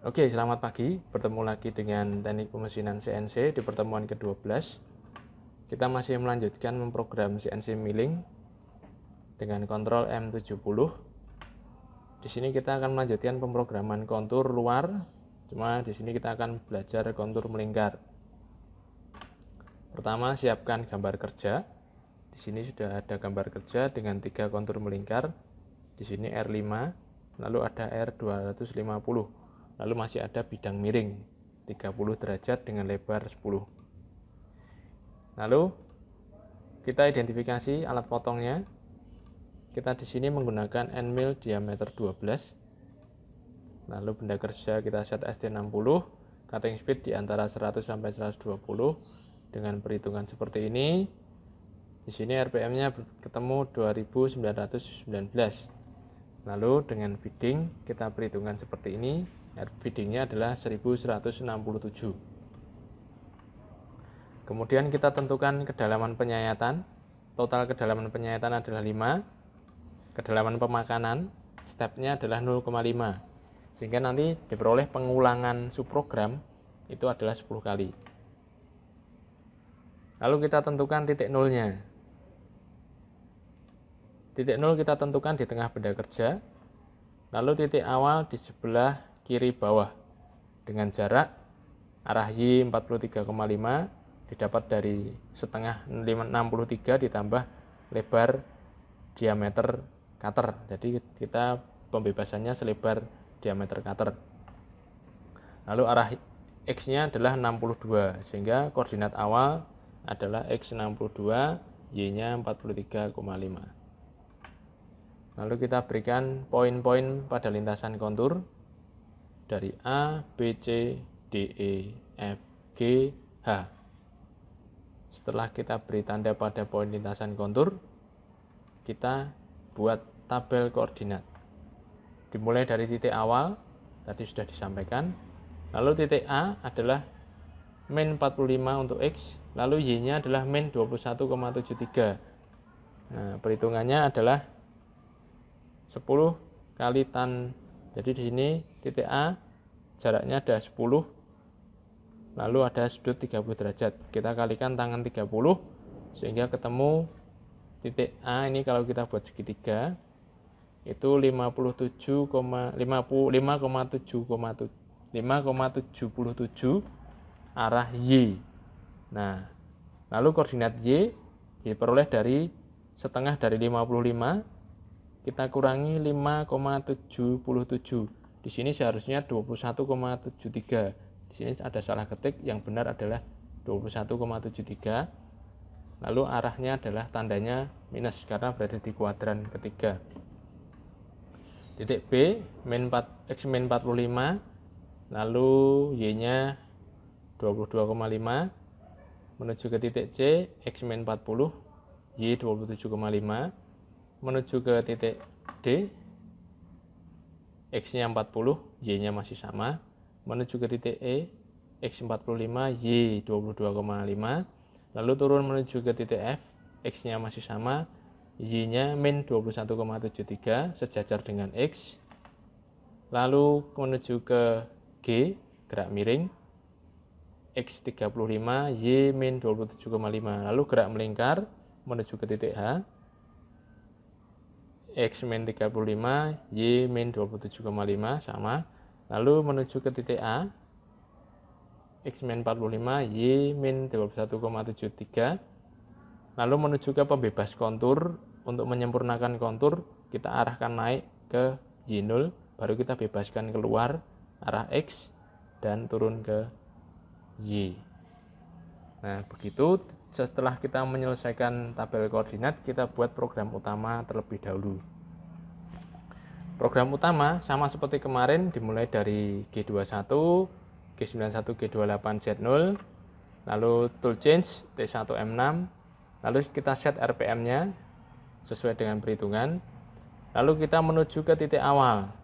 Oke, selamat pagi. Bertemu lagi dengan Teknik Pemesinan CNC di pertemuan ke-12. Kita masih melanjutkan memprogram CNC milling dengan kontrol M70. Di sini kita akan melanjutkan pemrograman kontur luar, cuma di sini kita akan belajar kontur melingkar. Pertama, siapkan gambar kerja. Di sini sudah ada gambar kerja dengan 3 kontur melingkar. Di sini R5, lalu ada R250. Lalu masih ada bidang miring 30 derajat dengan lebar 10. Lalu kita identifikasi alat potongnya. Kita di sini menggunakan end mill diameter 12. Lalu benda kerja kita set ST60, cutting speed di antara 100 sampai 120 dengan perhitungan seperti ini. Di sini RPM-nya ketemu 2919. Lalu dengan feeding kita perhitungan seperti ini. Feedingnya adalah 1167. Kemudian kita tentukan kedalaman penyayatan. Total kedalaman penyayatan adalah 5. Kedalaman pemakanan stepnya adalah 0,5. Sehingga nanti diperoleh pengulangan subprogram itu adalah 10 kali. Lalu kita tentukan titik nolnya. Titik nol kita tentukan di tengah benda kerja. Lalu titik awal di sebelah kiri bawah dengan jarak arah Y 43,5 didapat dari setengah 63 ditambah lebar diameter cutter. Jadi kita pembebasannya selebar diameter cutter. Lalu arah X-nya adalah 62 sehingga koordinat awal adalah X62, Y-nya 43,5. Lalu kita berikan poin-poin pada lintasan kontur dari A, B, C, D, E, F, G, H. Setelah kita beri tanda pada poin lintasan kontur, kita buat tabel koordinat. Dimulai dari titik awal, tadi sudah disampaikan. Lalu titik A adalah min 45 untuk X, lalu Y-nya adalah min 21,73. Nah, perhitungannya adalah 10 kali tan. Jadi di sini titik A jaraknya ada 10, lalu ada sudut 30 derajat. Kita kalikan tangan 30 sehingga ketemu titik A ini kalau kita buat segitiga itu 5,77 arah Y. Nah, lalu koordinat Y diperoleh dari setengah dari 55 kita kurangi 5,77. Di sini seharusnya 21,73. Di sini ada salah ketik, yang benar adalah 21,73. Lalu arahnya adalah tandanya minus karena berada di kuadran ketiga. Titik B X min 45, lalu Y-nya 22,5 menuju ke titik C X min 40, Y 27,5 menuju ke titik D, X-nya 40, Y-nya masih sama, menuju ke titik E, X45, Y 22,5, lalu turun menuju ke titik F, X-nya masih sama, Y-nya min 21,73, sejajar dengan X, lalu menuju ke G, gerak miring, X35, Y min 27,5, lalu gerak melingkar menuju ke titik H, X min 35, Y min 27,5 sama. Lalu menuju ke titik A, X min 45, Y min 21,73. Lalu menuju ke pembebas kontur. Untuk menyempurnakan kontur, kita arahkan naik ke Y0, baru kita bebaskan keluar arah X dan turun ke Y. Nah, begitu. Setelah kita menyelesaikan tabel koordinat, kita buat program utama terlebih dahulu. Program utama sama seperti kemarin, dimulai dari G21, G91, G28, Z0, lalu tool change T1M6, lalu kita set RPM-nya sesuai dengan perhitungan, lalu kita menuju ke titik awal,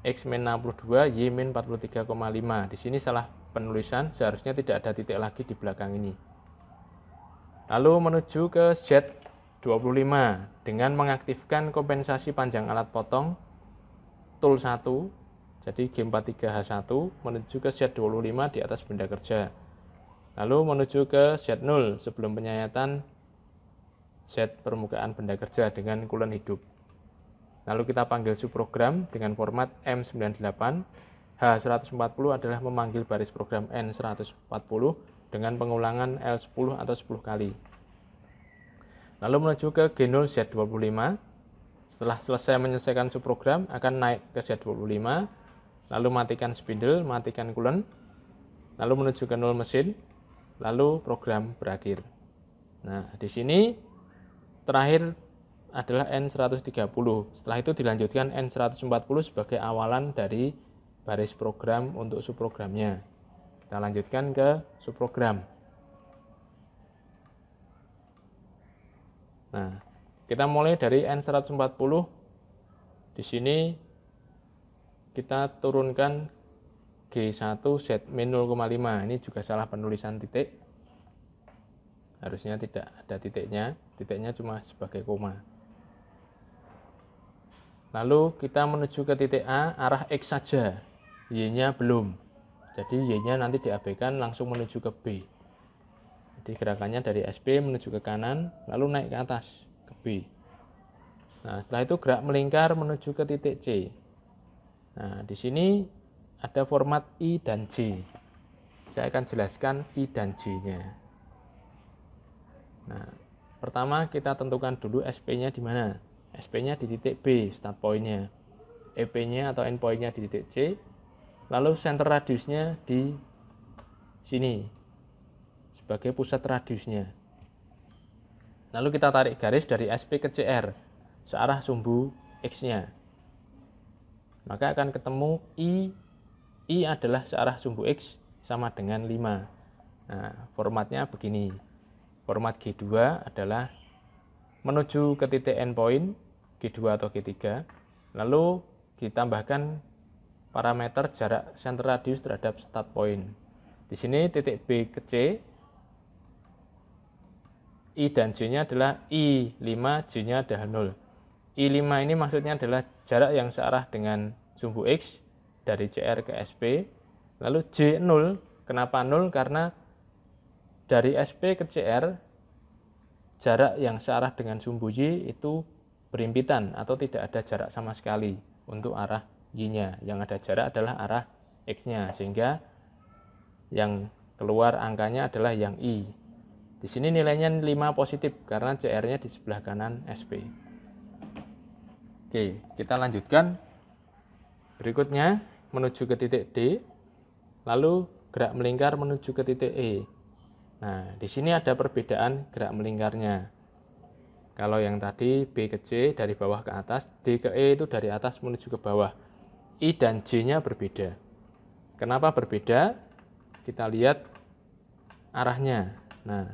X-62, Y-43,5. Di sini salah penulisan, seharusnya tidak ada titik lagi di belakang ini. Lalu menuju ke Z25 dengan mengaktifkan kompensasi panjang alat potong tool 1. Jadi G43H1 menuju ke Z25 di atas benda kerja. Lalu menuju ke Z0 sebelum penyayatan Z permukaan benda kerja dengan coolant hidup. Lalu kita panggil subprogram dengan format M98. H140 adalah memanggil baris program N140 dengan pengulangan L10 atau 10 kali. Lalu menuju ke G0 Z25. Setelah selesai menyelesaikan subprogram, akan naik ke Z25. Lalu matikan spindle, matikan coolant. Lalu menuju ke 0 mesin. Lalu program berakhir. Nah, di sini terakhir adalah N130. Setelah itu dilanjutkan N140 sebagai awalan dari baris program untuk subprogramnya. Kita lanjutkan ke subprogram. Nah, kita mulai dari N140. Di sini kita turunkan G1 Z-0,5. Ini juga salah penulisan titik. Harusnya tidak ada titiknya. Titiknya cuma sebagai koma. Lalu kita menuju ke titik A, arah X saja. Y-nya belum. Jadi Y-nya nanti diabaikan, langsung menuju ke B. Jadi gerakannya dari SP menuju ke kanan, lalu naik ke atas, ke B. Nah, setelah itu gerak melingkar menuju ke titik C. Nah, di sini ada format I dan J. Saya akan jelaskan I dan J-nya. Nah, pertama kita tentukan dulu SP-nya di mana. SP-nya di titik B, start point-nya. EP-nya atau end point-nya di titik C. Lalu center radiusnya di sini sebagai pusat radiusnya. Lalu kita tarik garis dari SP ke CR searah sumbu X-nya. Maka akan ketemu I adalah searah sumbu X sama dengan 5. Nah, formatnya begini. Format G2 adalah menuju ke titik endpoint G2 atau G3, lalu ditambahkan parameter jarak center radius terhadap start point. Di sini titik B ke C, I dan J-nya adalah I5, J-nya adalah 0. I5 ini maksudnya adalah jarak yang searah dengan sumbu X dari CR ke SP. Lalu J0, kenapa 0? Karena dari SP ke CR, jarak yang searah dengan sumbu Y itu berimpitan atau tidak ada jarak sama sekali untuk arah Y-nya. Yang ada jarak adalah arah X-nya, sehingga yang keluar angkanya adalah yang I. Di sini nilainya 5 positif karena CR-nya di sebelah kanan SP. Oke, kita lanjutkan. Berikutnya menuju ke titik D, lalu gerak melingkar menuju ke titik E. Nah, di sini ada perbedaan gerak melingkarnya. Kalau yang tadi B ke C dari bawah ke atas, D ke E itu dari atas menuju ke bawah. I dan J-nya berbeda. Kenapa berbeda? Kita lihat arahnya. Nah,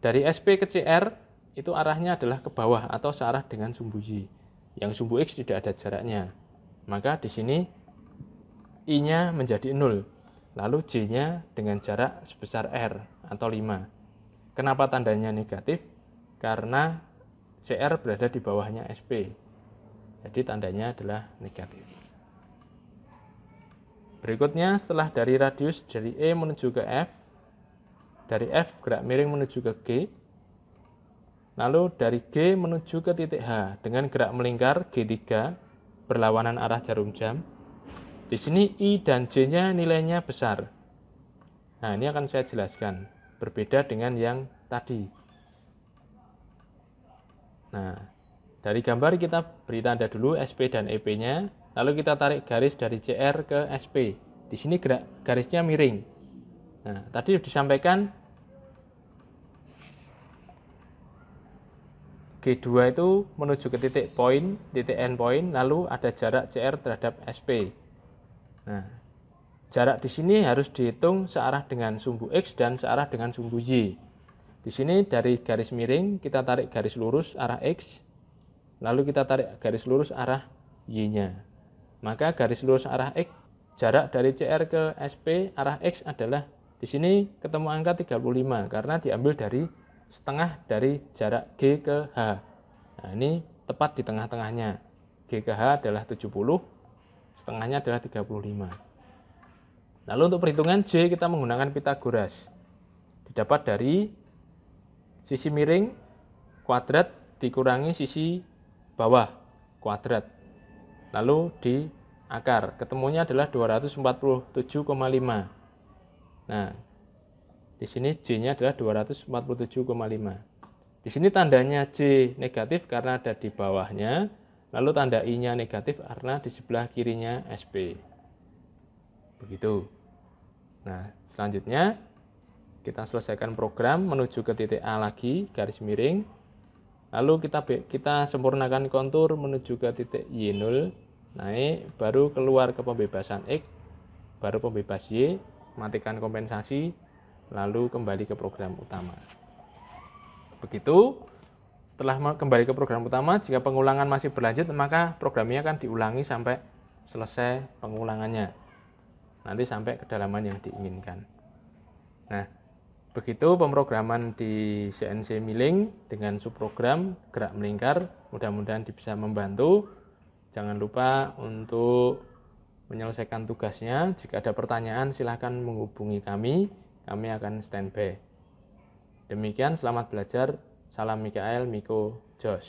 dari SP ke CR itu arahnya adalah ke bawah atau searah dengan sumbu Y. Yang sumbu X tidak ada jaraknya. Maka di sini I-nya menjadi 0. Lalu J-nya dengan jarak sebesar R atau 5. Kenapa tandanya negatif? Karena CR berada di bawahnya SP. Jadi tandanya adalah negatif. Berikutnya setelah dari radius dari E menuju ke F, dari F gerak miring menuju ke G, lalu dari G menuju ke titik H dengan gerak melingkar G3 berlawanan arah jarum jam. Di sini I dan J-nya nilainya besar. Nah, ini akan saya jelaskan. Berbeda dengan yang tadi. Nah, dari gambar kita beri tanda dulu SP dan EP-nya, lalu kita tarik garis dari CR ke SP. Di sini garisnya miring. Nah, tadi disampaikan G2 itu menuju ke titik point, titik end point, lalu ada jarak CR terhadap SP. Nah, jarak di sini harus dihitung searah dengan sumbu X dan searah dengan sumbu Y. Di sini dari garis miring kita tarik garis lurus arah X, lalu kita tarik garis lurus arah Y-nya. Maka garis lurus arah X, jarak dari CR ke SP arah X adalah di sini ketemu angka 35 karena diambil dari setengah dari jarak G ke H. Nah, ini tepat di tengah-tengahnya. G ke H adalah 70, setengahnya adalah 35. Lalu untuk perhitungan J kita menggunakan Pythagoras. Didapat dari sisi miring kuadrat dikurangi sisi bawah kuadrat. Lalu di akar, ketemunya adalah 247,5. Nah, di sini J-nya adalah 247,5. Di sini tandanya J negatif karena ada di bawahnya, lalu tanda I-nya negatif karena di sebelah kirinya SP. Begitu. Nah, selanjutnya kita selesaikan program menuju ke titik A lagi, garis miring. Lalu kita sempurnakan kontur menuju ke titik Y0, naik, baru keluar ke pembebasan X, baru pembebas Y, matikan kompensasi, lalu kembali ke program utama. Begitu, setelah kembali ke program utama, jika pengulangan masih berlanjut, maka programnya akan diulangi sampai selesai pengulangannya. Nanti sampai kedalaman yang diinginkan. Nah, begitu pemrograman di CNC Milling dengan subprogram gerak melingkar. Mudah-mudahan bisa membantu. Jangan lupa untuk menyelesaikan tugasnya. Jika ada pertanyaan silahkan menghubungi kami akan standby. Demikian, selamat belajar. Salam Mikael, Miko, Jos.